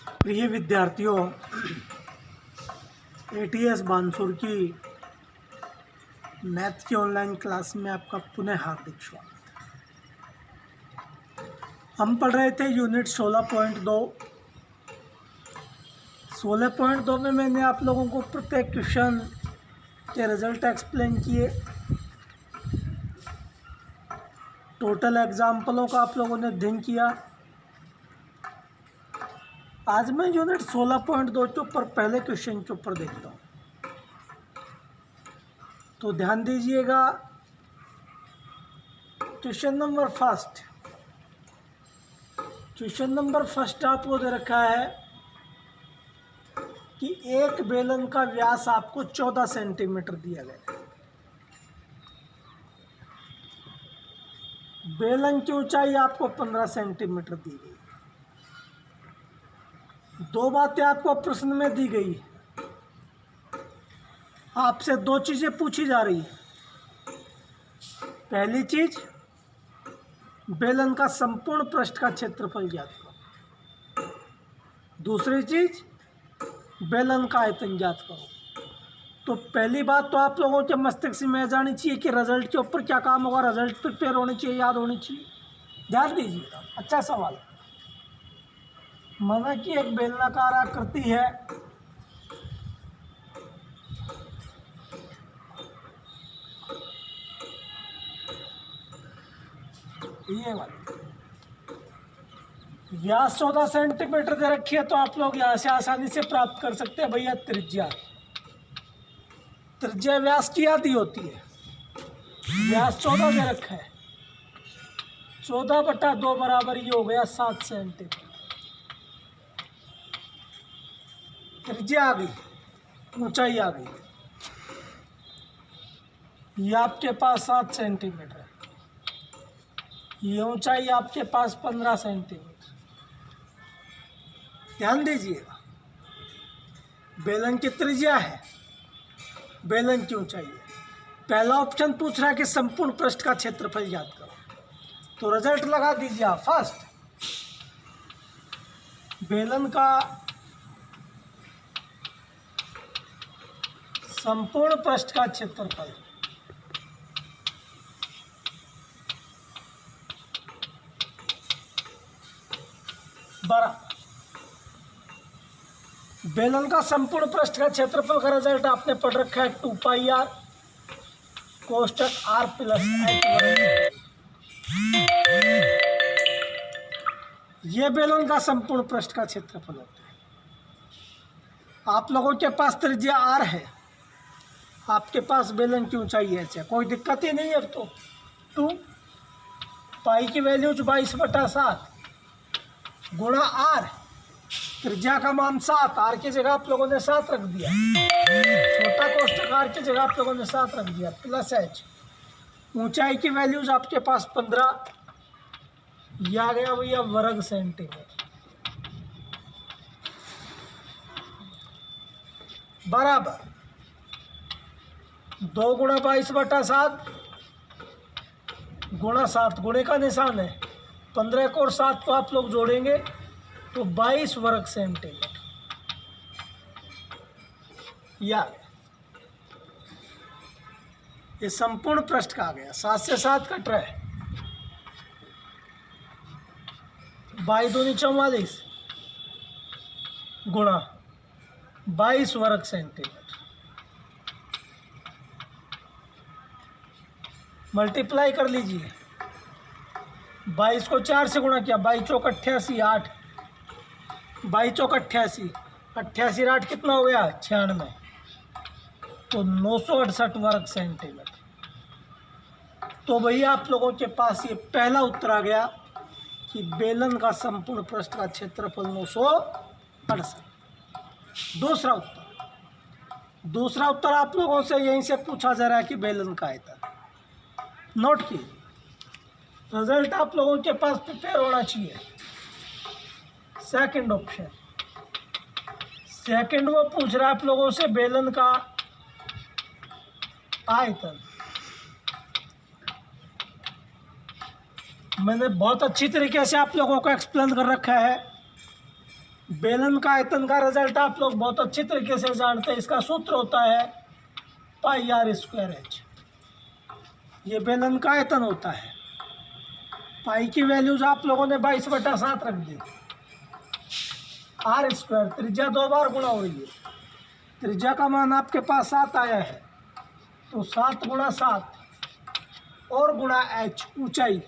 प्रिय विद्यार्थियों, एटीएस बानसूर की मैथ की ऑनलाइन क्लास में आपका पुनः हार्दिक स्वागत। हम पढ़ रहे थे यूनिट 16.2। 16.2 में मैंने आप लोगों को प्रत्येक क्वेश्चन के रिजल्ट एक्सप्लेन किए। टोटल एग्जाम्पलों का आप लोगों ने अध्ययन किया। आज मैं यूनिट 16.2 के ऊपर पहले क्वेश्चन के ऊपर देखता हूँ, तो ध्यान दीजिएगा। क्वेश्चन नंबर फर्स्ट आपको दे रखा है कि एक बेलन का व्यास आपको 14 सेंटीमीटर दिया गया है। बेलन की ऊंचाई आपको 15 सेंटीमीटर दी गई। दो बातें आपको प्रश्न में दी गई। आपसे दो चीजें पूछी जा रही है। पहली चीज, बेलन का संपूर्ण पृष्ठ का क्षेत्रफल ज्ञात करो। दूसरी चीज, बेलन का आयतन ज्ञात करो। तो पहली बात तो आप लोगों के मस्तिष्क में आ जानी चाहिए कि रिजल्ट के ऊपर क्या काम होगा। रिजल्ट प्रिपेयर होनी चाहिए, याद होनी चाहिए। ध्यान दीजिएगा, अच्छा सवाल। माना कि एक बेलनाकार आकृति है, ये वाली, व्यास 14 सेंटीमीटर दे रखी है। तो आप लोग यहाँ से आसानी से प्राप्त कर सकते हैं भैया त्रिज्या व्यास की आधी होती है। व्यास 14 दे रखा है, 14/2 बराबर ये हो गया 7 सेंटीमीटर। त्रिज्या आ गई, ऊंचाई आ गई। ये आपके पास 7 सेंटीमीटर है, ये ऊंचाई आपके पास 15 सेंटीमीटर। ध्यान दीजिएगा, बेलन की त्रिज्या है, बेलन की ऊंचाई है। पहला ऑप्शन पूछ रहा है कि संपूर्ण पृष्ठ का क्षेत्रफल ज्ञात करो। तो रिजल्ट लगा दीजिए आप। फर्स्ट, बेलन का संपूर्ण पृष्ठ का क्षेत्रफल बराबर बेलन का संपूर्ण पृष्ठ का क्षेत्रफल का रिजल्ट आपने पढ़ रखा है 2πr कोष्टक r प्लस h। ये बेलन का संपूर्ण पृष्ठ का क्षेत्रफल होता है। आप लोगों के पास त्रिज्या r है, आपके पास बेलन की ऊंचाई h है, कोई दिक्कत ही नहीं है। अब तो 2 पाई की वैल्यू 22/7 गुणा r, त्रिज्या का मान 7, आर की जगह आप लोगों ने 7 रख दिया। छोटा कोष्टक आर की जगह आप लोगों ने 7 रख दिया, प्लस h। ऊंचाई की वैल्यूज आपके पास 15, यह आ गया भैया वर्ग सेंटीमीटर बराबर 2 गुणा 22/7 गुणा 7, गुणे का निशान है। 15 को और 7 को आप लोग जोड़ेंगे तो 22 वर्ग सेंटीमीटर। ये संपूर्ण पृष्ठ का आ गया। 7 से 7 कट रहा है, 22 दूनी 44 गुणा 22 वर्ग सेंटीमीटर। मल्टीप्लाई कर लीजिए। 22 को 4 से गुणा किया, 22 चौक 88, 8, 22 चौक 88, 88 8 कितना हो गया 96, तो 968 वर्ग सेंटीमीटर। तो भैया आप लोगों के पास ये पहला उत्तर आ गया कि बेलन का संपूर्ण पृष्ठ का क्षेत्रफल 968। दूसरा उत्तर आप लोगों से यहीं से पूछा जा रहा है कि बेलन का आयतन। नोट कीजिए, रिजल्ट आप लोगों के पास प्रिपेयर होना चाहिए। सेकंड ऑप्शन, सेकंड वो पूछ रहा है आप लोगों से बेलन का आयतन। मैंने बहुत अच्छी तरीके से आप लोगों को एक्सप्लेन कर रखा है बेलन का आयतन का रिजल्ट आप लोग बहुत अच्छी तरीके से जानते हैं। इसका सूत्र होता है पाई आर स्क्वायर एच। ये बेलन का आयतन होता है। पाई की वैल्यूज आप लोगों ने 22/7 रख दी। आर स्क्वायर त्रिज्या 2 बार गुणा हो रही है। त्रिज्या का मान आपके पास 7 आया है, तो 7 × 7 और गुणा एच ऊंचाई।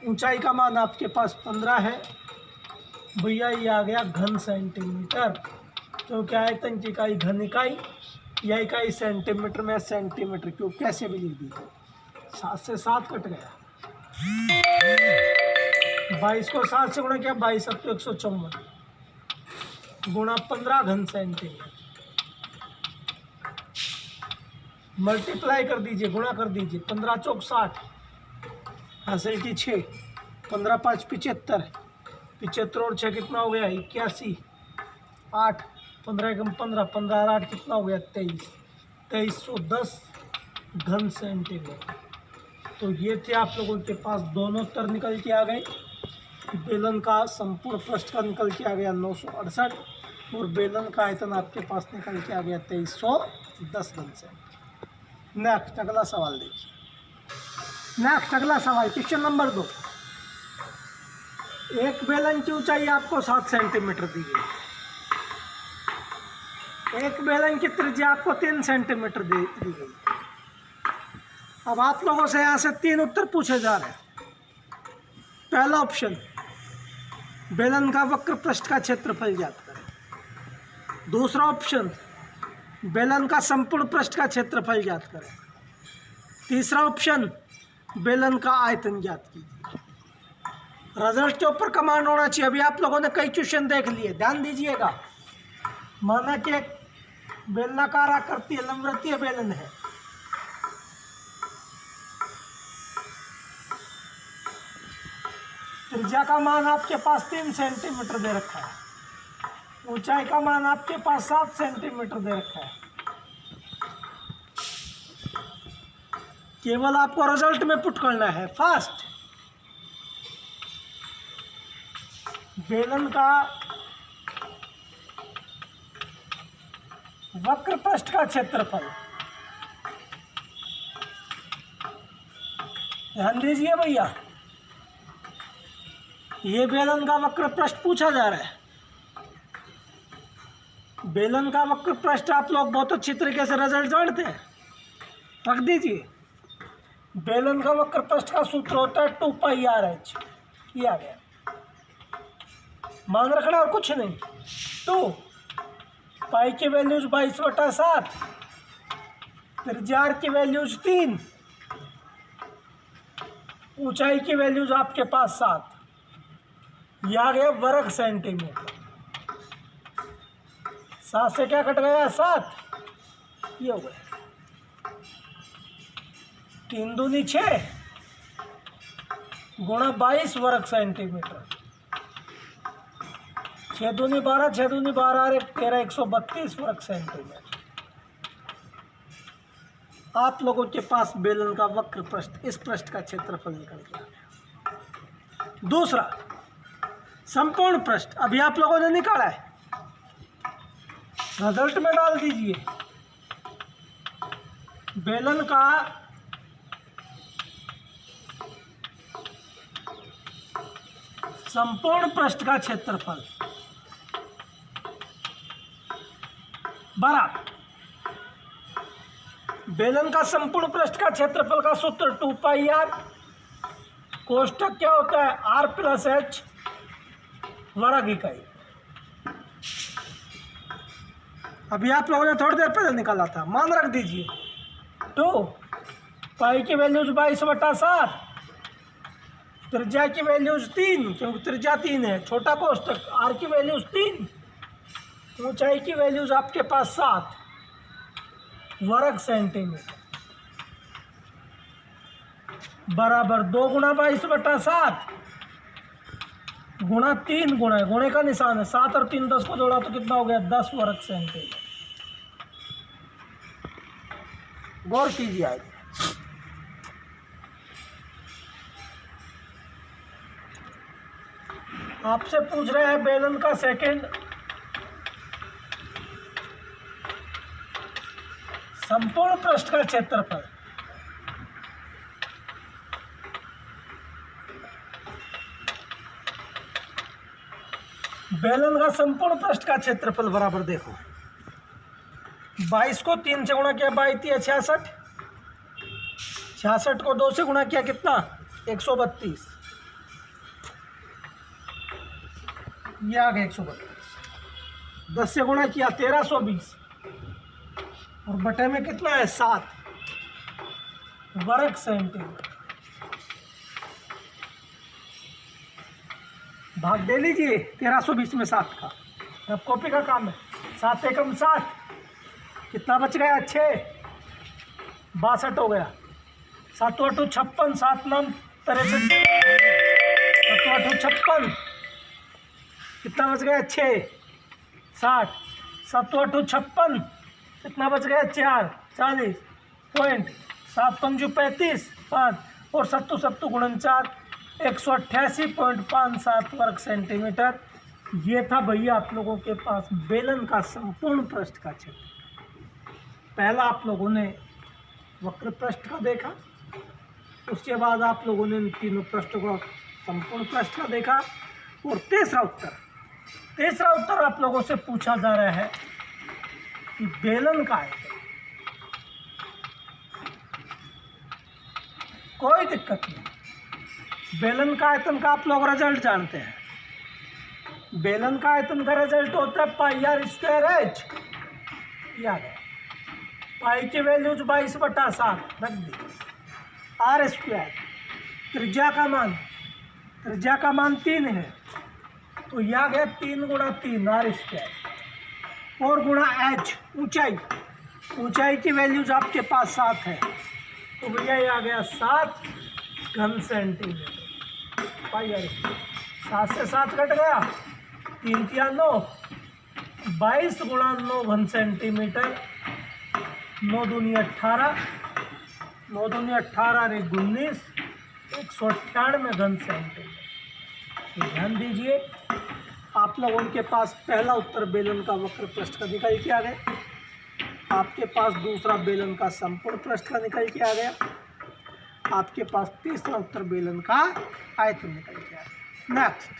ऊंचाई का मान आपके पास 15 है भैया। ये आ गया घन सेंटीमीटर, क्योंकि आयतन की इकाई घन इकाई, यह इकाई सेंटीमीटर में सेंटीमीटर क्यों कैसे भी लिख दीजिए। 7 से 7 कट गया। 22 को 7 से गुणा किया, 22 × 7 = 154 गुणा 15 घन सेंटीमीटर। मल्टीप्लाई कर दीजिए, गुणा कर दीजिए। 15 × 4 = 60, हासिल की 6, 15 × 5 = 75, 75 और 6 कितना हो गया 81, 8, 15 × 15, 15 और 8 कितना हो गया 23, 2310 घन सेंटीमीटर। तो ये थे आप लोगों के पास दोनों उत्तर निकल के आ गए। बेलन का संपूर्ण पृष्ठ का निकल के आ गया 968 और बेलन का आयतन आपके पास निकल के आ गया 2310 घन सेंटीमीटर। नेक्स्ट अगला सवाल देखिए। नेक्स्ट अगला सवाल क्वेश्चन नंबर 2। एक बेलन की ऊंचाई आपको 7 सेंटीमीटर दी गई। एक बेलन की त्रिज्या आपको 3 सेंटीमीटर दी गई। अब आप लोगों से यहाँ से 3 उत्तर पूछे जा रहे हैं। पहला ऑप्शन, बेलन का वक्र पृष्ठ का क्षेत्रफल ज्ञात करें। दूसरा ऑप्शन, बेलन का संपूर्ण पृष्ठ का क्षेत्रफल ज्ञात करें। तीसरा ऑप्शन, बेलन का आयतन ज्ञात कीजिए। रिजल्ट के ऊपर कमांड होना चाहिए। अभी आप लोगों ने कई क्वेश्चन देख लिए, ध्यान दीजिएगा। माना कि एक बेलनाकार आकृति लंबवृत्तीय बेलन है। त्रिज्या का मान आपके पास 3 सेंटीमीटर दे रखा है। ऊंचाई का मान आपके पास 7 सेंटीमीटर दे रखा है। केवल आपको रिजल्ट में पुट करना है। फर्स्ट, बेलन का वक्र पृष्ठ का क्षेत्रफल। ध्यान दीजिए भैया, ये बेलन का वक्र पृष्ठ पूछा जा रहा है। बेलन का वक्र पृष्ठ आप लोग बहुत अच्छी तरीके से रिजल्ट जानते हैं, रख दीजिए। बेलन का वक्र पृष्ठ का सूत्र होता है 2πr/h। ये आ गया, मान रखना और कुछ नहीं। 2 पाई की वैल्यूज 22/7, त्रिज्या की वैल्यूज 3, ऊंचाई की वैल्यूज आपके पास 7। यह आ गया वर्ग सेंटीमीटर। 7 से क्या कट गया 7, ये हो गया 3 दूनी 6 गुणा 22 वर्ग सेंटीमीटर। 6 दूनी 12, 6 दूनी 12 और 1 13, 132 वर्ग सेंटीमीटर। आप लोगों के पास बेलन का वक्र पृष्ठ, इस पृष्ठ का क्षेत्रफल निकल गया। दूसरा, संपूर्ण पृष्ठ अभी आप लोगों ने निकाला है, रिजल्ट में डाल दीजिए। बेलन का संपूर्ण पृष्ठ का क्षेत्रफल बराबर बेलन का संपूर्ण पृष्ठ का क्षेत्रफल का सूत्र 2πr, कोष्टक क्या होता है r+h वर्ग इकाई। अभी आप लोगों ने थोड़ी देर पहले निकाला था, मान रख दीजिए। 2 पाई की वैल्यूज 22/7, त्रिज्या की वैल्यूज 3, क्योंकि त्रिज्या 3 है। छोटा कोष्टक r की वैल्यूज 3, ऊंचाई की वैल्यूज आपके पास 7 वर्ग सेंटीमीटर बराबर 2 गुणा 22/7 गुणा 3 गुणा, गुणे का निशान है। 7 और 3 10 को जोड़ा तो कितना हो गया 10 वर्ग सेंटीमीटर। गौर कीजिए आज आपसे पूछ रहे हैं बेलन का सेकंड संपूर्ण पृष्ठ का क्षेत्रफल बेलन का संपूर्ण पृष्ठ का क्षेत्रफल बराबर देखो 22 को 3 से गुणा किया 22 66, 66 को 2 से गुणा किया कितना 132, ये आ गया 132, 10 से गुणा किया 1320 और बटे में कितना है 7 वर्ग सेंटीमीटर। भाग दे लीजिए 1320 में 7 का, अब कॉपी का काम है। 7 एकम 7, कितना बच गया 6, 62 हो गया। 7 8 56, 7 9 63, 7 8 56, कितना बच गया 6, 60, 7 8 56, कितना बच गया 4 40 पॉइंट, 7 5 35 5 और 7 7 गुणन 4 188.57 वर्ग सेंटीमीटर। ये था भैया आप लोगों के पास बेलन का संपूर्ण पृष्ठ का क्षेत्र। पहला आप लोगों ने वक्र पृष्ठ का देखा, उसके बाद आप लोगों ने इन तीनों पृष्ठों का संपूर्ण पृष्ठ का देखा, और तीसरा उत्तर आप लोगों से पूछा जा रहा है कि बेलन का आयतन। कोई दिक्कत नहीं, बेलन का आयतन का आप लोग रिजल्ट जानते हैं। बेलन का आयतन का रिजल्ट होता है पाई आर स्क्वायर एच, याद है। पाई की वैल्यूज 22/7 रख दी, आर स्क्वायर त्रिज्या का मान 3 है, तो यह आ गया 3 × 3 आर स्क्वायर, और गुणा एच ऊंचाई की वैल्यूज आपके पास 7 है, तो भैया ये आ गया 7 घन सेंटीमीटर पाई आर स्क्वायर। 7 से 7 कट गया, 3 × 9, 22 × 9 घन सेंटीमीटर, 9 दूनी 18, 9 दूनी 18 रे 19, 198 घन सेंटीमीटर। ध्यान दीजिए आप लोगों के पास पहला उत्तर बेलन का वक्र पृष्ठ का निकल के आ गया, आपके पास दूसरा बेलन का संपूर्ण पृष्ठ का निकल के आ गया, आपके पास तीसरा उत्तर बेलन का आयतन निकल के आ गया। नेक्स्ट